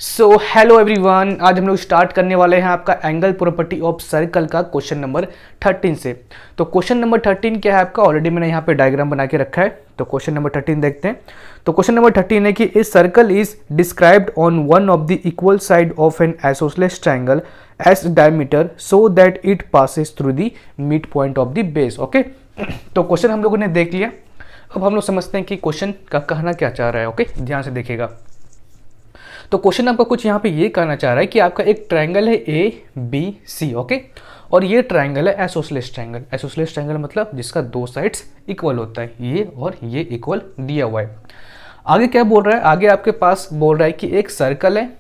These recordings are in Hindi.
सो हेलो एवरीवन, आज हम लोग स्टार्ट करने वाले हैं आपका एंगल प्रॉपर्टी ऑफ सर्कल का क्वेश्चन नंबर 13 से। तो क्वेश्चन नंबर 13 क्या है आपका, ऑलरेडी मैंने यहाँ पे डायग्राम बना के रखा है। तो क्वेश्चन नंबर 13 देखते हैं। तो क्वेश्चन नंबर 13 है कि a circle is described on one of the equal side of N isosceles triangle S diameter so that it passes through the mid point of the base. Okay, तो क्वेश्चन हम लोगों ने देख लिया। अब हम लोग समझते हैं कि क्वेश्चन का कहना क्या चाह रहा है। ओके, ध्यान से देखिएगा। तो क्वेश्चन आपका कुछ यहाँ पे ये कहना चाह रहा है कि आपका एक ट्रायंगल है ए बी सी। ओके, और ये ट्रायंगल है आइसोसेलेस ट्रायंगल। आइसोसेलेस ट्रायंगल मतलब जिसका दो साइड्स इक्वल होता है, ये और ये इक्वल दिया हुआ है। आगे क्या बोल रहा है, आगे आपके पास बोल रहा है कि एक सर्कल है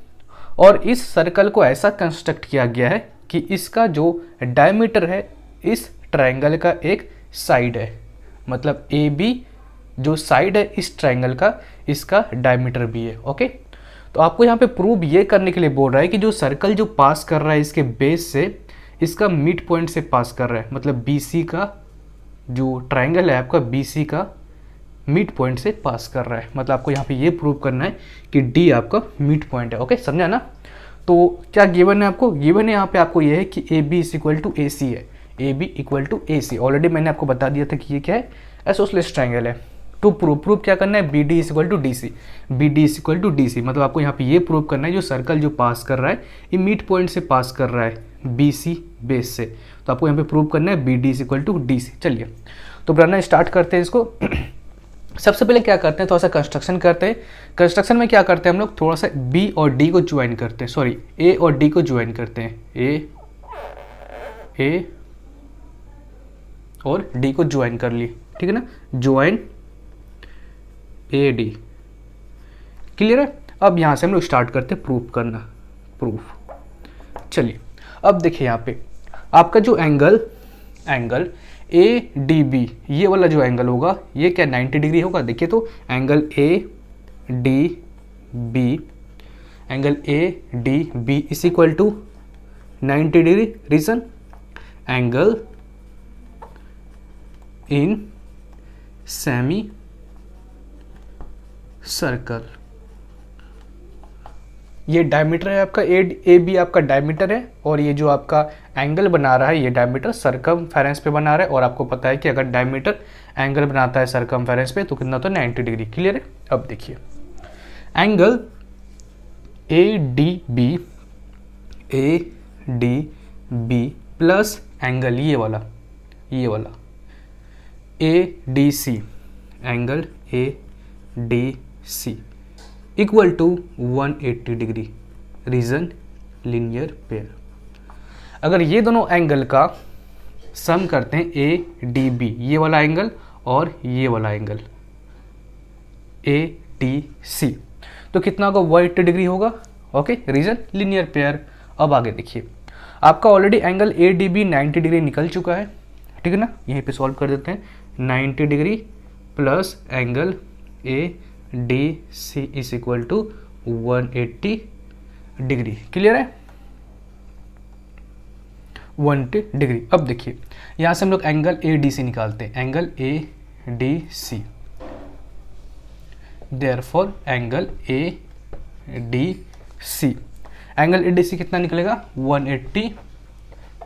और इस सर्कल को ऐसा कंस्ट्रक्ट किया गया है कि इसका जो डायमीटर है इस ट्रायंगल का एक साइड है, मतलब ए बी जो साइड है इस ट्रायंगल का, इसका डायमीटर भी है। ओके, तो आपको यहाँ पे प्रूव ये करने के लिए बोल रहा है कि जो सर्कल जो पास कर रहा है इसके बेस से, इसका मिड पॉइंट से पास कर रहा है, मतलब BC का जो ट्रायंगल है आपका BC का मिड पॉइंट से पास कर रहा है। मतलब आपको यहाँ पे ये प्रूव करना है कि D आपका मिड पॉइंट है। ओके, समझा ना। तो क्या गिवन है आपको, गिवन है यहाँ पे आपको ये है कि AB is equal to AC है, AB equal to AC। Already मैंने आपको बता दिया था कि ये क्या है, आइसोसेलेस ट्रायंगल है। टू प्रूव क्या करना है, BD is equal to DC, BD is equal to DC। मतलब आपको यहाँ पे ये प्रूव करना है जो सर्कल जो पास कर रहा है ये मिड पॉइंट से पास कर रहा है BC बेस से। तो आपको यहाँ पे प्रूव करना है BD is equal to DC। चलिए तो बनाना स्टार्ट करते हैं इसको। सबसे पहले क्या करते हैं, थोड़ा सा कंस्ट्रक्शन करते हैं। कंस्ट्रक्शन में क्या करते हैं हम लोग, थोड़ा सा B और D को ज्वाइन करते हैं, सॉरी A और D को ज्वाइन करते हैं। A और D को ज्वाइन कर ली, ठीक है ना, ज्वाइन AD। क्लियर है। अब यहाँ से हम लोग स्टार्ट करते हैं प्रूफ करना, प्रूफ। चलिए अब देखिए यहाँ पे आपका जो एंगल ADB, ये वाला जो एंगल होगा ये क्या 90 डिग्री होगा। देखिए तो angle ADB, angle ADB is equal to 90 degree. Reason, angle in semi circle. ये डायमीटर है आपका, ए बी आपका डायमीटर है, और ये जो आपका एंगल बना रहा है ये डायमीटर सरकमफेरेंस पे बना रहा है। और आपको पता है कि अगर डायमीटर एंगल बनाता है सरकमफेरेंस पे तो कितना होता है, 90 डिग्री। क्लियर है। अब देखिए angle A D B plus angle ये वाला ADC, angle ADC equal to 180 degree. Reason, linear pair. अगर ये दोनों एंगल का सम करते हैं ADB, ये वाला एंगल और ये वाला एंगल ADC, तो कितना होगा, 180 डिग्री होगा। Okay, reason linear pair. अब आगे देखिए आपका ऑलरेडी एंगल ADB 90 डिग्री निकल चुका है, ठीक है ना। यहीं पे सॉल्व कर देते हैं। 90 degree plus angle ADC is equal to 180 degree. Clear है, 180 डिग्री। अब देखिए यहाँ से हम लोग एंगल ADC निकालते हैं, angle ADC, therefore angle ADC, angle ADC कितना निकलेगा, 180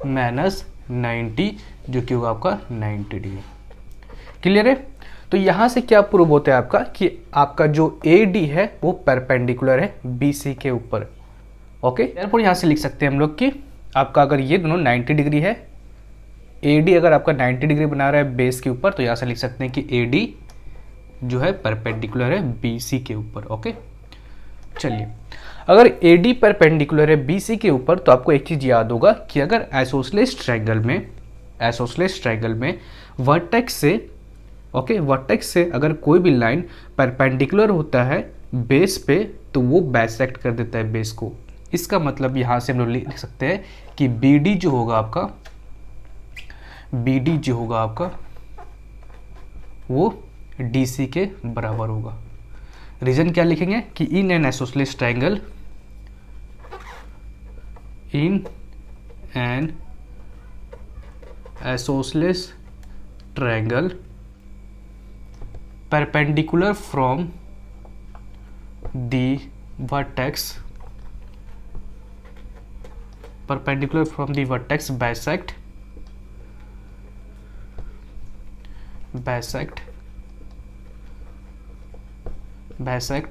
माइनस 90 जो कि होगा आपका 90 डिग्री। क्लियर है। तो यहाँ से क्या प्रूव होता है आपका कि आपका जो AD है वो परपेंडिकुलर है BC के ऊपर। ओके, देयरफॉर यहाँ से लिख सकते हैं हम लोग कि आपका अगर ये दोनों 90 डिग्री है, AD अगर आपका 90 डिग्री बना रहा है बेस के ऊपर, तो यहाँ से लिख सकते हैं कि AD जो है परपेंडिकुलर है BC के ऊपर। ओके, चलिए अगर AD परपेंडिकुलर है BC के ऊपर तो आपको एक चीज याद होगा कि अगर आइसोसेलेस ट्रायंगल में वर्टेक्स से अगर कोई भी लाइन परपेंडिकुलर होता है बेस पे तो वो बाइसेक्ट कर देता है बेस को। इसका मतलब यहाँ से हम लोग लिख सकते हैं कि BD जो होगा आपका वो DC के बराबर होगा। रीजन क्या लिखेंगे कि in an isosceles triangle perpendicular from the vertex perpendicular from the vertex bisect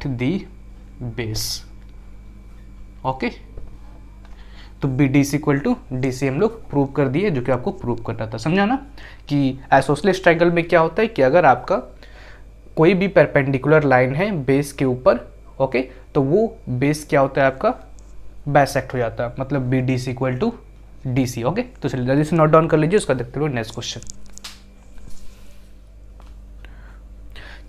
the base. Okay, तो B D C equal to D C हम लोग प्रूव कर दिए, जो कि आपको प्रूव करना था, समझा ना। कि आइसोसेलेस ट्रायंगल में क्या होता है कि अगर आपका कोई भी परपेंडिकुलर लाइन है बेस के ऊपर, ओके, तो वो बेस क्या होता है आपका बाइसेक्ट हो जाता है, मतलब B D C equal to D C. Okay, तो चलिए जल्दी से नोट डाउन कर लीजिए, उसका देखते हुए नेक्स्ट क्वेश्चन।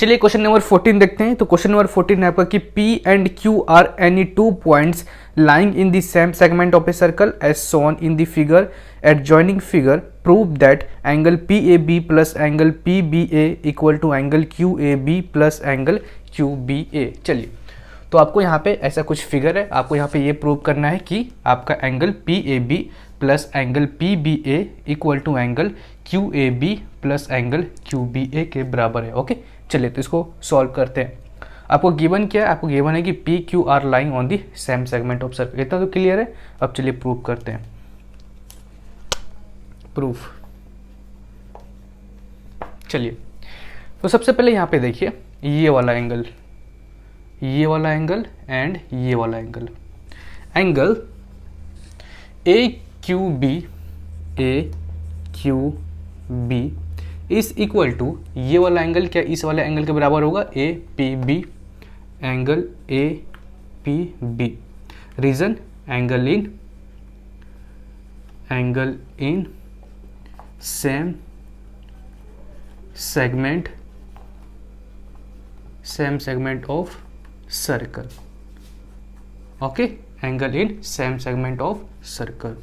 चलिए क्वेश्चन नंबर 14 देखते हैं। तो क्वेश्चन नंबर 14 है आपका कि P and Q are any two points lying in the same segment of a circle as shown in the figure. Adjoining figure prove that angle PAB plus angle PBA equal to angle QAB plus angle QBA। चलिए, तो आपको यहाँ पे ऐसा कुछ फिगर है, आपको यहाँ पे ये प्रूव करना है कि आपका angle PAB plus angle PBA equal to angle QAB plus angle QBA के बराबर है। ओके, चलिए तो इसको सॉल्व करते हैं। आपको गिवन क्या है, आपको गिवन है कि P Q R lying on the same segment of circle. इतना तो क्लियर है। अब चलिए प्रूव करते हैं। प्रूफ, चलिए तो सबसे पहले यहाँ पे देखिए ये वाला एंगल एंड ये वाला angle, angle A Q B is equal to, ये वाला एंगल क्या इस वाले एंगल के बराबर होगा, A P B, angle A P B. Reason angle in same segment of circle. Okay, angle in same segment of circle.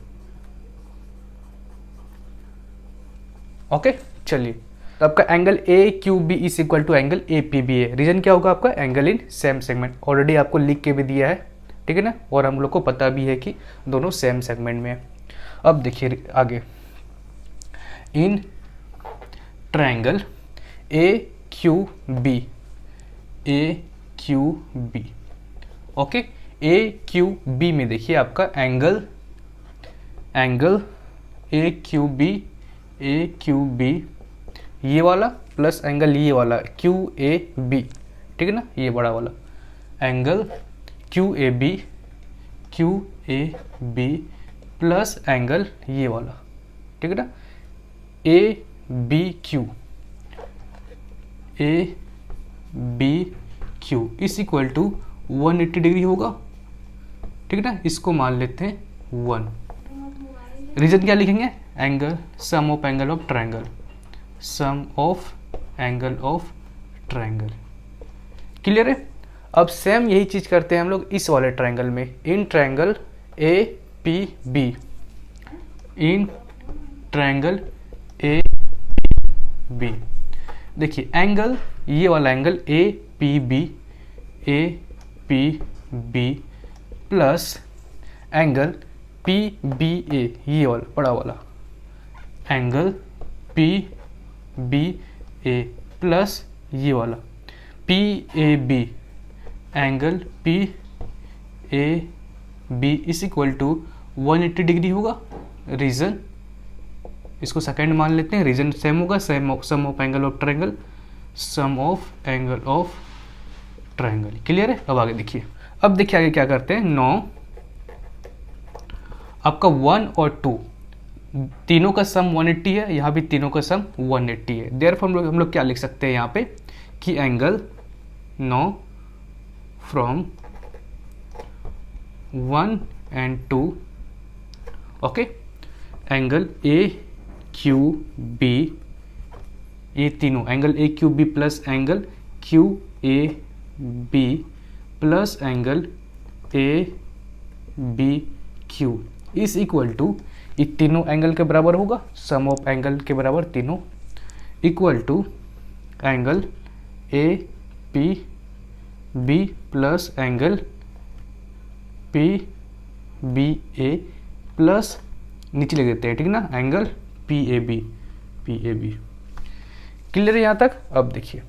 Okay, चलिए तो आपका angle A Q B is equal to angle A P B है। रीजन क्या होगा आपका, angle in same segment. Already आपको लिख के भी दिया है, ठीक है ना, और हम लोग को पता भी है कि दोनों सेम सेगमेंट में है। अब देखिए आगे, in triangle A Q B, okay, A Q B में देखिए आपका एंगल ए क्यू बी ये वाला प्लस एंगल ये वाला क्यू ए बी, ठीक है ना, ये बड़ा वाला angle Q A B plus angle ये वाला, ठीक है ना, A B Q is equal to 180 degree होगा, ठीक है ना। इसको मान लेते हैं 1। रीजन क्या लिखेंगे, angle sum of angle of triangle, clear है। अब सेम यही चीज करते हैं हम लोग इस वाले ट्रायंगल में, in triangle A P B, देखिए एंगल ये वाला angle A P B plus angle P B A ये वाला बड़ा वाला angle P B A plus ये वाला P A B, angle P A B is equal to 180 degree होगा। रीजन इसको सेकंड मान लेते हैं, रीजन सेम होगा, sum of angle of triangle, clear है। अब आगे देखिए, अब देखिए आगे क्या करते हैं। 9 आपका 1 और 2 तीनों का सम 180 है, यहाँ भी तीनों का सम 180 है। देयरफॉर हम लोग क्या लिख सकते हैं यहाँ पे कि angle 9 from 1 and 2, okay, angle A Q B, ये तीनों angle A Q B plus angle Q A B plus angle A B Q is equal to, ये तीनों एंगल के बराबर होगा, सम ऑफ एंगल के बराबर तीनों, equal to angle A P B plus angle P B A plus नीचे ले देते हैं, ठीक है ना, angle P A B. Clear है यहाँ तक। अब देखिए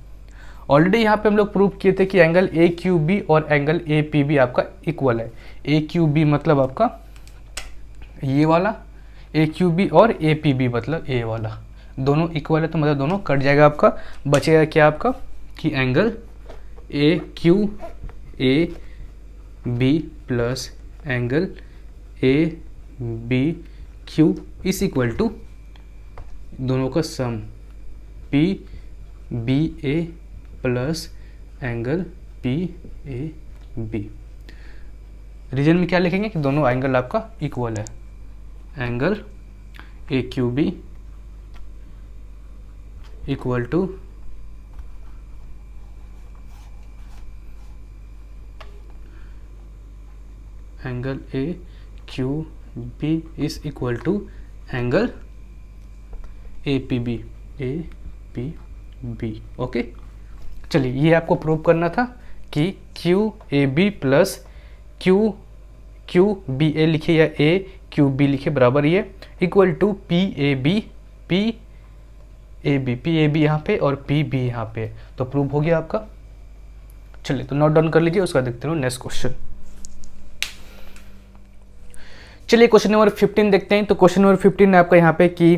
ऑलरेडी यहाँ पे हम लोग प्रूव किए थे कि एंगल ए क्यू बी और एंगल ए पी बी आपका इक्वल है। ए क्यू बी मतलब आपका ये वाला ए क्यू बी और ए पी बी मतलब ए वाला दोनों इक्वल है, तो मतलब दोनों कट जाएगा आपका। बचेगा क्या आपका कि angle A Q A B plus angle A B Q is equal to दोनों का sum P B A plus angle P A B. Reason में क्या लिखेंगे कि दोनों एंगल आपका इक्वल है। Angle A Q B equal to angle A Q B is equal to angle A P B. Okay, चलिए ये आपको प्रूव करना था कि Q A B plus Q B ए लिखे या ए क्यू बी लिखे बराबर ये equal to P A B यहाँ पे और पी बी यहाँ पे, तो प्रूव हो गया आपका। चलिए तो नोट डाउन कर लीजिए, उसका देखते रहो नेक्स्ट क्वेश्चन। चलिए क्वेश्चन नंबर 15 देखते हैं। तो क्वेश्चन नंबर 15 है आपका यहाँ पे कि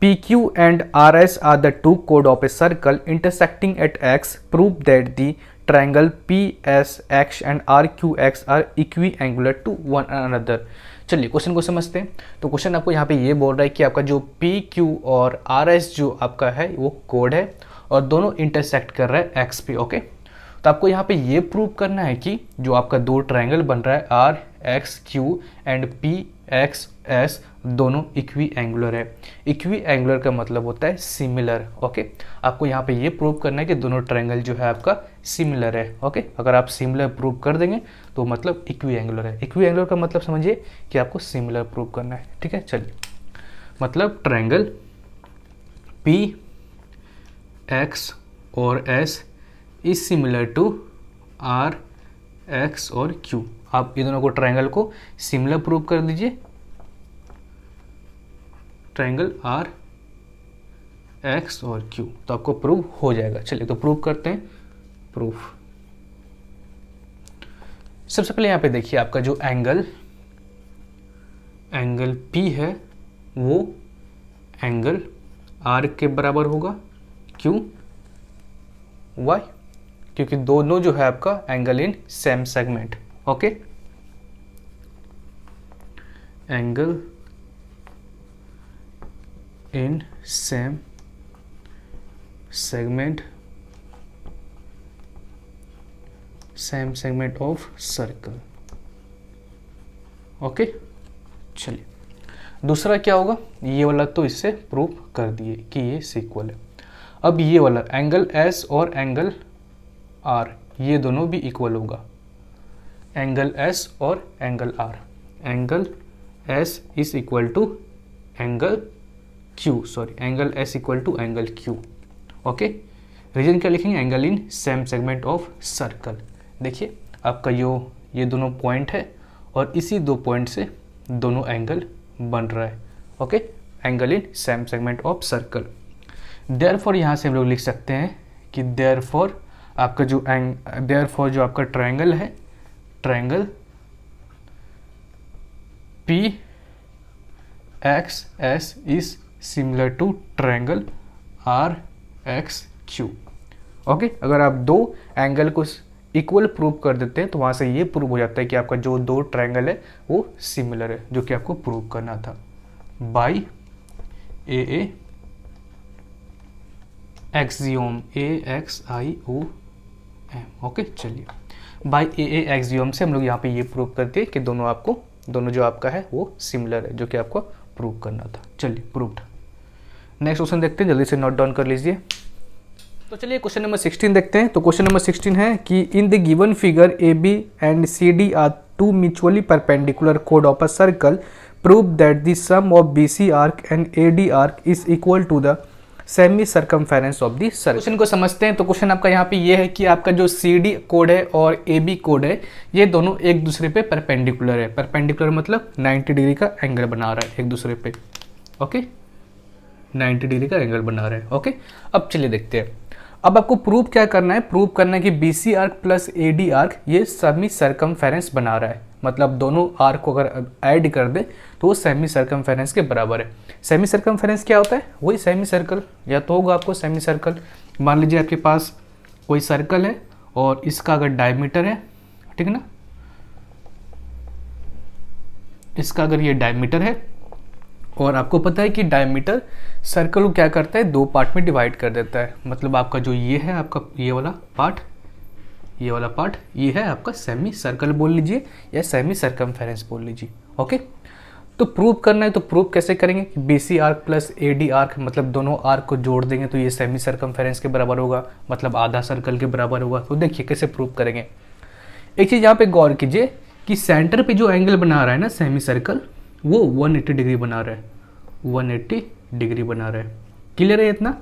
P Q and R S are the two कोड of a circle intersecting at X, prove that the triangle P S X and R Q X are equiangular to one another. चलिए क्वेश्चन को समझते हैं। तो क्वेश्चन आपको यहाँ पे ये बोल रहा है कि आपका जो पी क्यू और आर एस जो आपका है वो कोड है और दोनों इंटरसेक्ट कर रहा है एक्स पे। ओके, तो आपको यहाँ पे ये प्रूव करना है कि जो आपका दो ट्रायंगल बन रहा है R X Q and P X S दोनों इक्वी एंगुलर है। इक्वी एंगुलर का मतलब होता है सिमिलर। ओके, आपको यहाँ पे ये प्रूव करना है कि दोनों ट्रायंगल जो है आपका सिमिलर है। ओके, अगर आप सिमिलर प्रूव कर देंगे तो मतलब इक्वी एंगुलर है। इक्वी एंगुलर का मतलब समझिए कि आपको सिमिलर प्रूव करना है। ठीक है, चलिए मतलब ट्रायंगल पी एक्स और S is similar to R X और क्यू। आप ये दोनों को ट्रायंगल को सिमिलर प्रूव कर दीजिए। ट्रायंगल आर एक्स और क्यू, तो आपको प्रूव हो जाएगा। चलिए तो प्रूव करते हैं। प्रूफ सबसे पहले यहाँ पे देखिए आपका जो एंगल P है वो एंगल R के बराबर होगा। क्यों? वाई? क्योंकि दोनों जो है आपका angle in same segment. Okay, angle in same segment of circle. Okay, चलिए दूसरा क्या होगा, ये वाला तो इससे प्रूव कर दिए कि ये इक्वल है। अब ये वाला एंगल S और एंगल R ये दोनों भी इक्वल होगा। एंगल S और angle R, angle S is equal to angle Q, sorry angle S equal to angle Q। Okay, reason क्या लिखेंगे, angle in same segment of circle. देखिए आपका ये दोनों पॉइंट है और इसी दो पॉइंट से दोनों एंगल बन रहा है। Okay, angle in same segment of circle. Therefore यहाँ से हम लोग लिख सकते हैं कि देयरफॉर आपका जो जो आपका ट्रायंगल है, triangle P X S is similar to triangle R X Q. Okay, अगर आप दो एंगल को इक्वल प्रूव कर देते हैं तो वहाँ से ये प्रूव हो जाता है कि आपका जो दो ट्रायंगल है वो सिमिलर है, जो कि आपको प्रूव करना था बाय ए एक्सियोम AXIOM। ओके, चलिए बाय ए एक्सियोम से हम लोग यहाँ पे ये प्रूव करते हैं कि दोनों जो आपका है वो सिमिलर है, जो कि आपको प्रूव करना था। चलिए प्रूव्ड। नेक्स्ट क्वेश्चन देखते हैं, जल्दी से नोट डाउन कर लीजिए। तो चलिए क्वेश्चन नंबर 16 देखते हैं। तो क्वेश्चन नंबर 16 है कि in the given figure AB and CD are two mutually perpendicular कोड of a circle, prove that the sum of BC arc and AD arc is equal to the semi circumference of the circle. Question को समझते हैं। तो क्वेश्चन आपका यहाँ पे ये है कि आपका जो CD कोड है और AB कोड है ये दोनों एक दूसरे पे परपेंडिकुलर है। परपेंडिकुलर मतलब 90 डिग्री का एंगल बना रहा है एक दूसरे पे। ओके, 90 डिग्री का एंगल बना रहे हैं। ओके, अब चलिए देखते हैं। अब आपको प्रूव क्या करना है, प्रूव करना है कि BC arc plus AD arc ये सेमी सर्कमफेरेंस बना रहा है। मतलब दोनों आर्क को अगर ऐड कर दे तो वो सेमी सर्कमफेरेंस के बराबर है। सेमी सर्कमफेरेंस क्या होता है? वही सेमी सर्कल, या तो होगा आपको सेमी सर्कल। मान लीजिए आपके पास कोई सर्कल है और इसका अगर डायमीटर है, ठीक है ना, इसका अगर ये डायमीटर है और आपको पता है कि डायमीटर सर्कल को क्या करता है, दो पार्ट में डिवाइड कर देता है। मतलब आपका जो ये है, आपका ये वाला पार्ट, ये वाला पार्ट, ये है आपका सेमी सर्कल बोल लीजिए या सेमी सर्कमफेरेंस बोल लीजिए। ओके, तो प्रूव करना है तो प्रूव कैसे करेंगे कि BC arc plus AD arc, मतलब दोनों आर्क को जोड़ देंगे तो ये सेमी सर्कमफेरेंस के बराबर होगा, मतलब आधा सर्कल के बराबर होगा। तो देखिए कैसे प्रूव करेंगे। एक चीज़ यहाँ पे गौर कीजिए कि सेंटर पे जो एंगल बना रहा है ना सेमी सर्कल, वो 180 डिग्री बना रहा है, 180 डिग्री बना रहा है। क्लियर है इतना?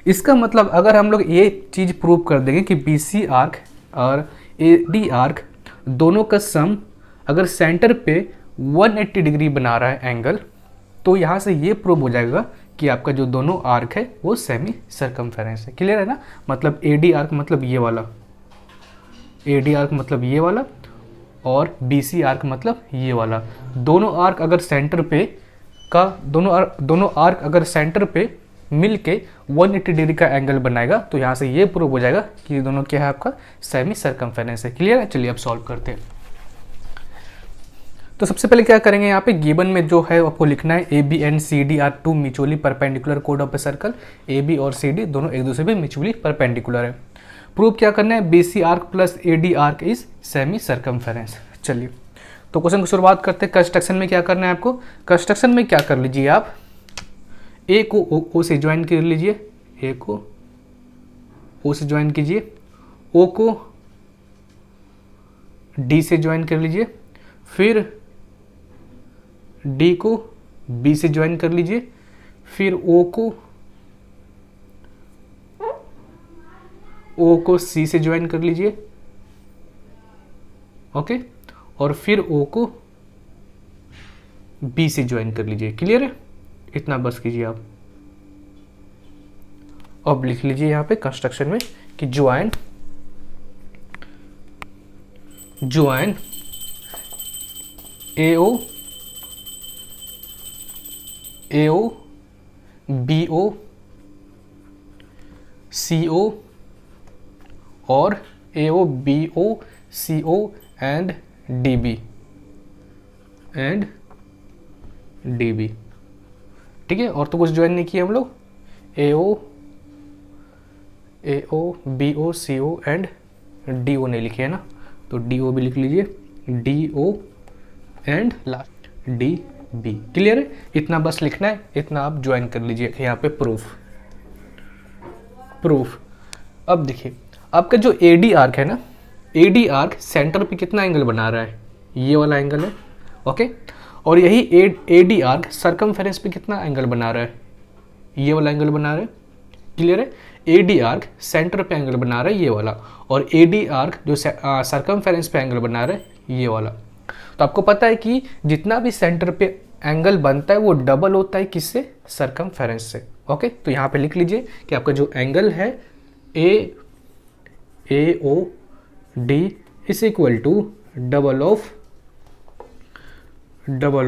इसका मतलब अगर हम लोग ये चीज़ प्रूव कर देंगे कि BC आर्क और AD आर्क दोनों का सम अगर सेंटर पे 180 डिग्री बना रहा है एंगल, तो यहाँ से ये प्रूव हो जाएगा कि आपका जो दोनों आर्क है वो सेमी सर्कमफेरेंस है। क्लियर है ना? मतलब AD आर्क मतलब ये वाला, AD आर्क मतलब ये वाला, और BC आर्क मतलब ये वाला। दोनों आर्क अगर सेंटर पे का दोनों आर्क अगर सेंटर पे मिलके 180 डिग्री का एंगल बनाएगा तो यहाँ से ये प्रूव हो जाएगा कि ये दोनों क्या है, आपका सेमी सर्कमफेरेंस है। क्लियर है? चलिए अब सॉल्व करते हैं। तो सबसे पहले क्या करेंगे, यहाँ पे गिवन में जो है आपको लिखना है AB and CD are two mutually perpendicular कोड ऑफ ए सर्कल। AB और CD दोनों एक दूसरे पे म्यूचुअली परपेंडिकुलर है। प्रूव क्या करना है, BC arc plus AD arc is semi circumference. चलिए तो क्वेश्चन की शुरुआत करते हैं। कंस्ट्रक्शन में क्या करना है आपको, कंस्ट्रक्शन में क्या कर लीजिए आप, A को O से ज्वाइन कर लीजिए, A को O से ज्वाइन कीजिए, O को D से ज्वाइन कर लीजिए, फिर D को B से ज्वाइन कर लीजिए, फिर O को C से ज्वाइन कर लीजिए। ओके, और फिर O को B से ज्वाइन कर लीजिए। क्लियर है? इतना बस कीजिए आप। अब लिख लीजिए यहाँ पे कंस्ट्रक्शन में कि ज्वाइन AO BO CO और AO BO CO and DB ठीक है। और तो कुछ ज्वाइन नहीं किया हम लोग, AO BO CO and DO नहीं लिखे है ना, तो DO भी लिख लीजिए, DO and last DB। Clear है? इतना बस लिखना है, इतना आप ज्वाइन कर लीजिए यहाँ पे। प्रूफ। अब देखिए आपका जो AD आर्क है ना, AD आर्क सेंटर पे कितना एंगल बना रहा है, ये वाला एंगल है। ओके, और यही AD आर्क सर्कमफेरेंस पे कितना एंगल बना रहा है, ये वाला एंगल बना रहा है। क्लियर है? AD आर्क सेंटर पे एंगल बना रहा है ये वाला, और AD आर्क जो सर्कमफेरेंस पे एंगल बना रहा है ये वाला। तो आपको पता है कि जितना भी सेंटर पे एंगल बनता है वो डबल होता है किससे, सर्कमफेरेंस से। ओके, तो यहाँ पे लिख लीजिए कि आपका जो एंगल है AOD is equal to double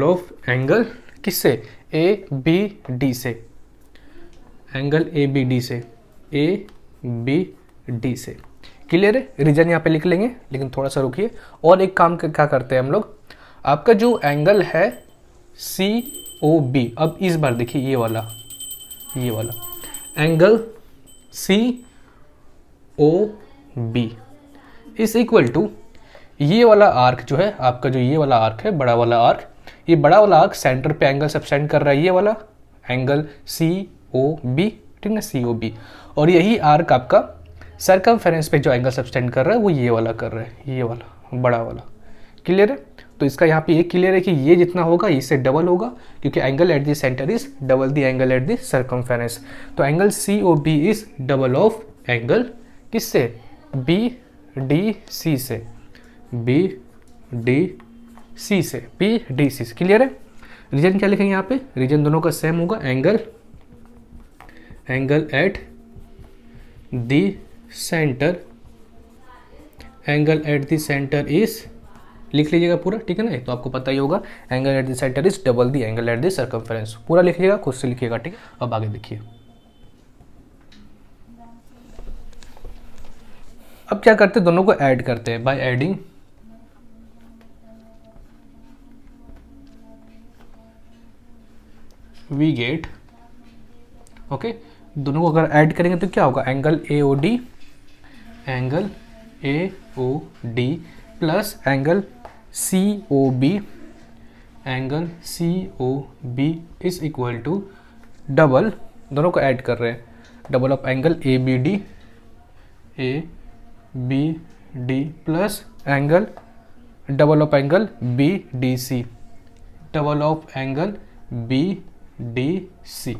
of angle किससे, ABD से, एंगल ABD से। क्लियर है? रीजन यहाँ पे लिख लेंगे, लेकिन थोड़ा सा रुकिए। और एक काम क्या करते हैं हम लोग, आपका जो एंगल है COB, अब इस बार देखिए ये वाला angle COB is equal to ये वाला आर्क जो है आपका, जो ये वाला आर्क है, बड़ा वाला आर्क, ये बड़ा वाला आर्क सेंटर पे एंगल सब्टेंड कर रहा है, ये वाला एंगल COB, ठीक है, COB। और यही आर्क आपका सर्कमफेरेंस पे जो एंगल सब्टेंड कर रहा है वो ये वाला कर रहा है, ये वाला बड़ा वाला। क्लियर है? तो इसका यहाँ पे ये क्लियर है कि ये जितना होगा इससे डबल होगा, क्योंकि angle at the centre is double the angle at the circumference. तो angle COB is double of angle किससे, BDC से। क्लियर है? रीजन क्या लिखेंगे यहाँ पे, रीजन दोनों का सेम होगा, angle at the centre is लिख लीजिएगा पूरा, ठीक है ना, तो आपको पता ही होगा angle at the centre is double the angle at the circumference. पूरा लिख लीजिएगा, खुद से लिखिएगा, ठीक है। अब आगे देखिए, अब क्या करते हैं, दोनों को ऐड करते हैं by adding we get, okay, दोनों को अगर ऐड करेंगे तो क्या होगा, angle AOD plus angle COB is equal to double, दोनों को ऐड कर रहे हैं, double of angle ABD plus angle double of angle BDC, double of angle BDC,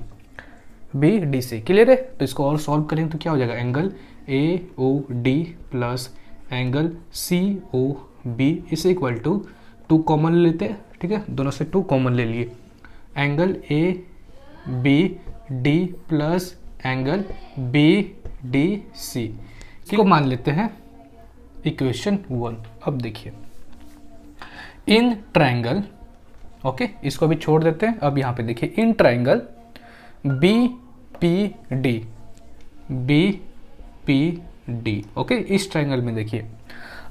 clear है। तो इसको और सॉल्व करेंगे तो क्या हो जाएगा, angle AOD plus angle COB is equal to 2 common लेते हैं, ठीक है, दोनों से 2 कॉमन ले लिए, angle ABD plus angle BDC को मान लेते हैं इक्वेशन 1। अब देखिए, इन ट्रायंगल, ओके, इसको भी छोड़ देते हैं। अब यहाँ पे देखिए, इन ट्रायंगल BPD, ओके, इस ट्रायंगल में देखिए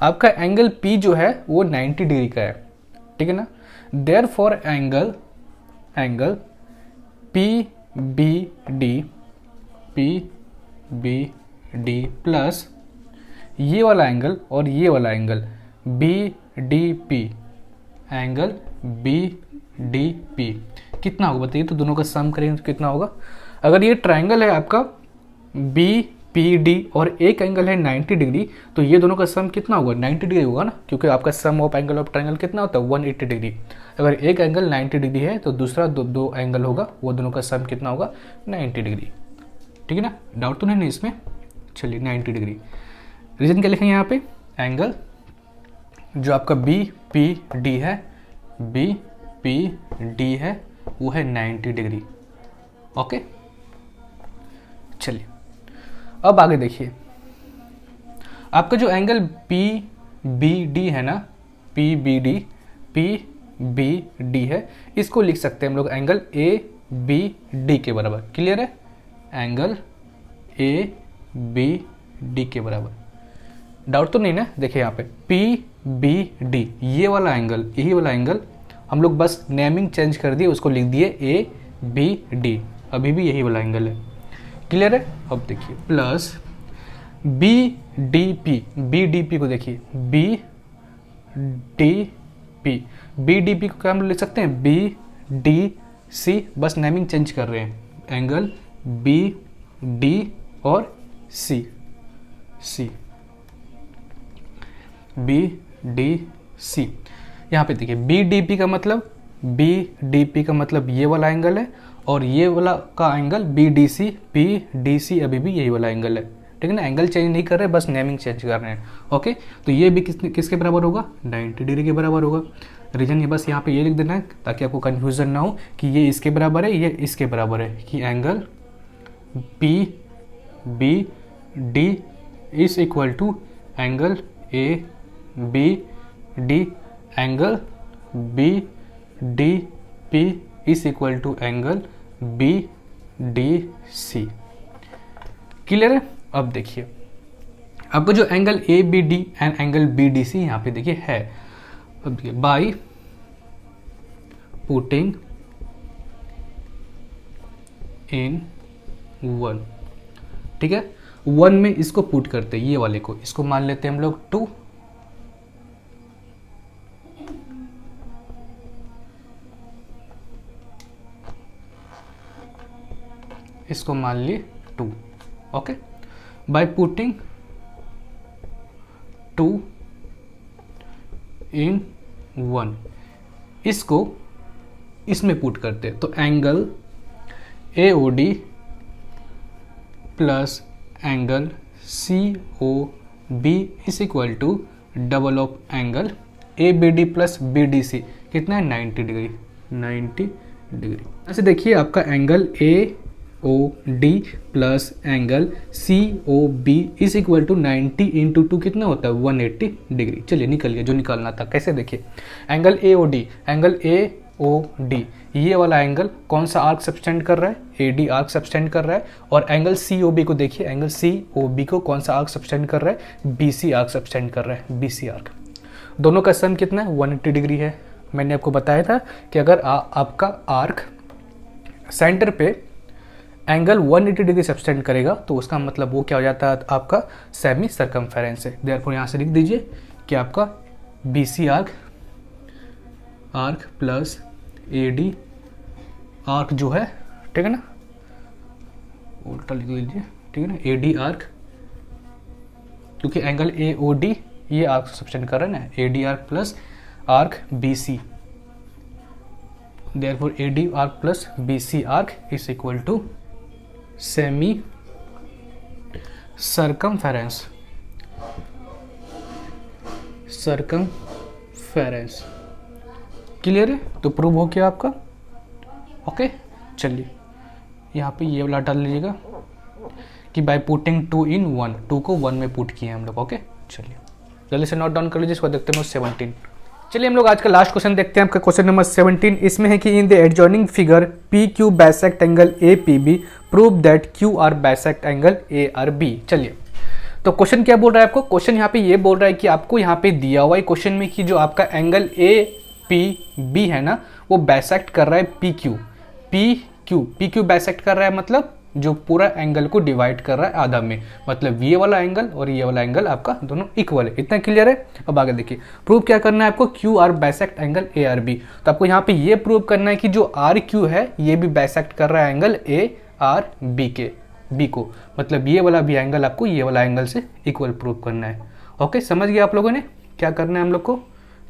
आपका एंगल P जो है वो 90 डिग्री का है, ठीक है ना। देयरफॉर एंगल PBD प्लस ये वाला एंगल और ये वाला एंगल BDP, एंगल BDP कितना होगा बताइए, तो दोनों का सम करेंगे तो कितना होगा। अगर ये ट्रायंगल है आपका BPD और एक एंगल है 90 डिग्री, तो ये दोनों का सम कितना होगा, 90 डिग्री होगा ना, क्योंकि आपका सम ऑफ एंगल ऑफ ट्रायंगल कितना होता है, 180 डिग्री। अगर एक एंगल 90 डिग्री है तो दूसरा दो एंगल होगा, वो दोनों का सम कितना होगा, 90 डिग्री, ठीक है ना। डाउट तो नहीं इसमें, चलिए 90 डिग्री। रीजन क्या लिखेंगे यहाँ पे, एंगल जो आपका BPD है वो है 90 डिग्री, ओके। चलिए अब आगे देखिए, आपका जो एंगल PBD है ना, PBD है, इसको लिख सकते हैं हम लोग एंगल ABD के बराबर, क्लियर है, एंगल ABD के बराबर। डाउट तो नहीं ना, देखिए यहाँ पे PBD, ये वाला एंगल, यही वाला एंगल हम लोग बस नेमिंग चेंज कर दिए, उसको लिख दिए ABD, अभी भी यही वाला एंगल है, क्लियर है। अब देखिए प्लस BDP को देखिए, BDP को क्या हम लोग लिख सकते हैं, BDC, बस नेमिंग चेंज कर रहे हैं, एंगल BD और C, BDC। यहाँ पे देखिए BDP का मतलब ये वाला एंगल है, और ये वाला का एंगल BDC अभी भी यही वाला एंगल है, ठीक है ना। एंगल चेंज नहीं कर रहे, बस नेमिंग चेंज कर रहे हैं, ओके। तो ये भी किसके बराबर होगा, 90 डिग्री के बराबर होगा। रीजन ये बस यहाँ पे ये लिख देना है ताकि आपको कन्फ्यूजन ना हो कि ये इसके बराबर है, ये इसके बराबर है, कि angle PBD is equal to angle ABD, angle BDP is equal to angle BDC, clear है। अब देखिए आपको जो angle ABD and angle BDC यहाँ पे देखिए है, अब देखिए बाय पुटिंग इन 1, ठीक है, 1 में इसको पुट करते हैं, ये वाले को, इसको मान लेते हैं हम लोग 2, इसको मान लिए 2, ओके। बाय पुटिंग 2 इन 1, इसको इसमें पुट करते हैं, तो angle AOD plus angle COB is equal to double of angle ABD plus BDC, कितना है, 90 डिग्री, 90 डिग्री। ऐसे देखिए आपका angle O D plus angle C O B is equal to 90 into two कितना होता है 180 डिग्री। चलिए निकल गया जो निकालना था। कैसे देखिए, angle A O D, angle A O D ये वाला एंगल कौन सा आर्क सब्सटेंड कर रहा है, ए डी आर्क सब्सटेंड कर रहा है। और एंगल सी ओ बी को देखिए, एंगल सी ओ बी को कौन सा आर्क सब्सटेंड कर रहा है, बी सी आर्क सब्सटेंड कर रहा है, बी सी आर्क। दोनों का सम कितना है 180 डिग्री है। मैंने आपको बताया था कि अगर आपका आर्क सेंटर पे एंगल 180 डिग्री सब्सटेंड करेगा तो उसका मतलब वो क्या हो जाता है, आपका सेमी सर्कमफेरेंस है। देयरफॉर यहाँ से लिख दीजिए कि आपका B C arc plus A D arc जो है, ठीक है ना, उल्टा लिख लीजिए, ठीक है ना, ए डी आर्क, क्योंकि एंगल ए ओ डी ये आर्क सब्सटेंड कर रहा है ना, A D arc plus arc B C, therefore A D arc plus B C arc is equal to semi circumference, circumference. Clear है? तो प्रूव हो गया आपका। ओके चलिए यहाँ पे ये वाला डाल लीजिएगा कि बाय पुटिंग 2 in 1, 2 को 1 में पुट किए हम लोग। ओके चलिए जल्दी से नोट डाउन कर लीजिए, इसको देखते हैं 17। चलिए हम लोग आज का लास्ट क्वेश्चन देखते हैं, आपका क्वेश्चन नंबर 17। इसमें है कि in the adjoining figure P Q bisect angle A P B, prove that Q R bisect angle A R B. चलिए तो क्वेश्चन क्या बोल रहा है आपको, क्वेश्चन यहाँ पे ये बोल रहा है कि आपको यहाँ पे दिया हुआ है क्वेश्चन में कि जो आपका एंगल ए पी बी है ना, वो बाइसेक्ट कर रहा है P Q, P Q bisect कर रहा है, मतलब जो पूरा एंगल को डिवाइड कर रहा है आधा में, मतलब ये वाला एंगल और ये वाला एंगल आपका दोनों इक्वल है। इतना क्लियर है? अब आगे देखिए, प्रूव क्या करना है आपको, Q R bisect angle A R B. तो आपको यहाँ पे ये प्रूव करना है कि जो आर क्यू है ये भी बाइसेक्ट कर रहा है एंगल ए आर बी को, मतलब ये वाला भी एंगल आपको ये वाला एंगल से इक्वल प्रूव करना है। ओके समझ गया आप लोगों ने क्या करना है हम लोग को।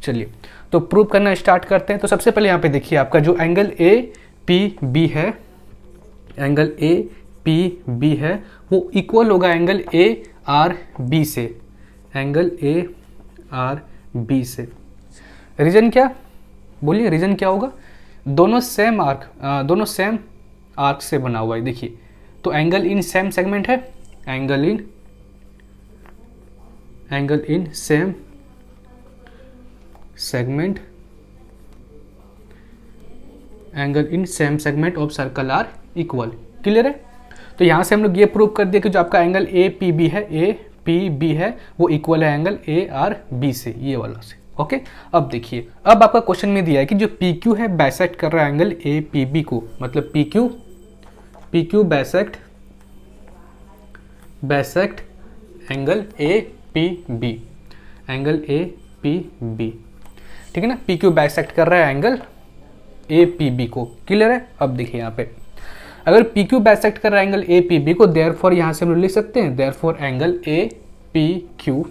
चलिए तो प्रूव करना स्टार्ट करते हैं। तो सबसे पहले यहाँ पे देखिए, आपका जो एंगल ए पी बी है, एंगल ए पी बी है, वो इक्वल होगा एंगल ए आर बी से, एंगल ए आर बी से। रीजन क्या, बोलिए रीजन क्या होगा, दोनों सेम आर्क से बना हुआ है। देखिए तो एंगल इन सेम सेगमेंट है, angle in same segment, angle in same segment of circle are equal. Clear है? तो यहाँ से हम लोग ये प्रूव कर दिया कि जो आपका एंगल ए पी बी है वो इक्वल है एंगल ए आर बी से, ये वाला से। ओके अब देखिए, अब आपका क्वेश्चन में दिया है कि जो पी क्यू है बाइसेक्ट कर रहा है एंगल ए पी बी को, मतलब P Q bisect angle A P B, angle A P B, ठीक है ना, पी क्यू बाइसेक्ट कर रहा है एंगल ए पी बी को। क्लियर है? अब देखिए यहाँ पे अगर पी क्यू बाइसेक्ट कर रहा है एंगल ए पी बी को, देयरफॉर यहाँ से हम लोग लिख सकते हैं, therefore angle A P Q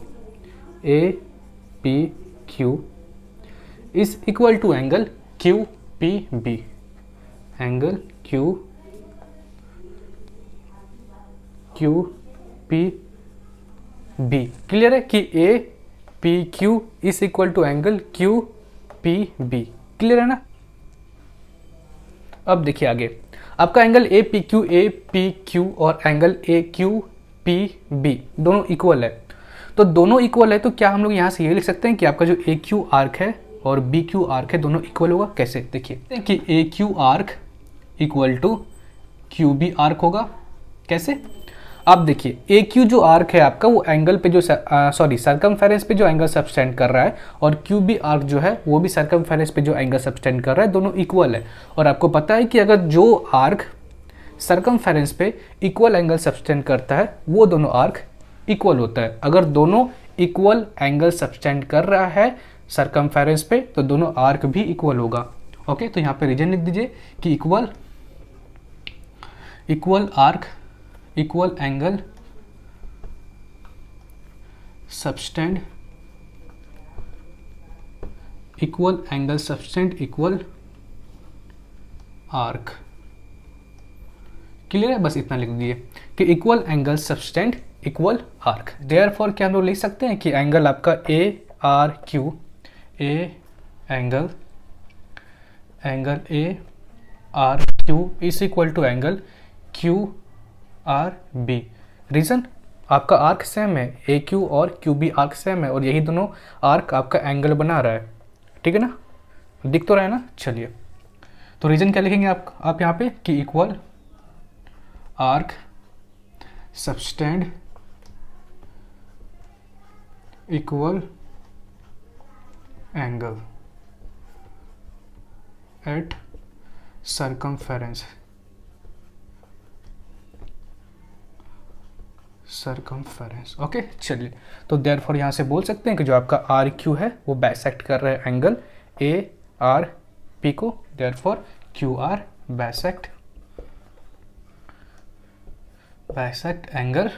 is equal to angle Q P B, angle Q P B. Clear है कि A P Q is equal to angle Q P B. Clear है ना? अब देखिए आगे, आपका एंगल ए पी क्यू और angle A Q P B दोनों इक्वल है। तो दोनों इक्वल है तो क्या हम लोग यहाँ से ये लिख सकते हैं कि आपका जो ए क्यू आर्क है और बी क्यू आर्क है दोनों इक्वल होगा। कैसे? देखिए कि A Q arc equal to Q B arc होगा। कैसे? अब देखिए ए क्यू जो आर्क है आपका वो एंगल पे जो सर्कमफेरेंस पे जो एंगल सब्सटेंड कर रहा है, और क्यू बी आर्क जो है वो भी सर्कमफेरेंस पे जो एंगल सब्सटेंड कर रहा है, दोनों इक्वल है। और आपको पता है कि अगर जो आर्क सर्कमफेरेंस पे इक्वल एंगल सब्सटेंड करता है वो दोनों आर्क इक्वल होता है। अगर दोनों इक्वल एंगल सब्सटेंड कर रहा है सर्कमफेरेंस पे तो दोनों आर्क भी इक्वल होगा। ओके तो यहाँ पे रीजन लिख दीजिए कि equal arc equal angle subtend, equal angle subtend equal arc. Clear है? बस इतना लिख दिए कि equal angle subtend equal arc. Therefore क्या हम लोग लिख सकते हैं कि एंगल आपका A R Q, angle A R Q is equal to angle Q R B. Reason, आपका आर्क सेम है, ए क्यू और क्यू बी आर्क सेम है और यही दोनों आर्क आपका एंगल बना रहा है, ठीक है ना, दिख तो रहा है ना। चलिए, तो रीज़न क्या लिखेंगे आप यहाँ पे कि equal arc subtend equal angle at circumference okay. चलिए, तो देयरफॉर यहाँ से बोल सकते हैं कि जो आपका आर क्यू है वो बाइसेक्ट कर रहा है एंगल ए आर पी को, therefore Q R bisect angle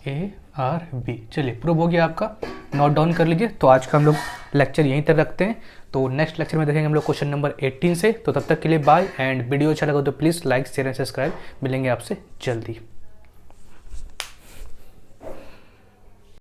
A R B. चलिए, प्रूव हो गया आपका, नोट डाउन कर लीजिए। तो आज का हम लोग लेक्चर यहीं तक रखते हैं, तो नेक्स्ट लेक्चर में देखेंगे हम लोग क्वेश्चन नंबर 18 से। तो तब तक के लिए बाय, एंड वीडियो अच्छा लगा तो please like share and subscribe. मिलेंगे आपसे जल्दी।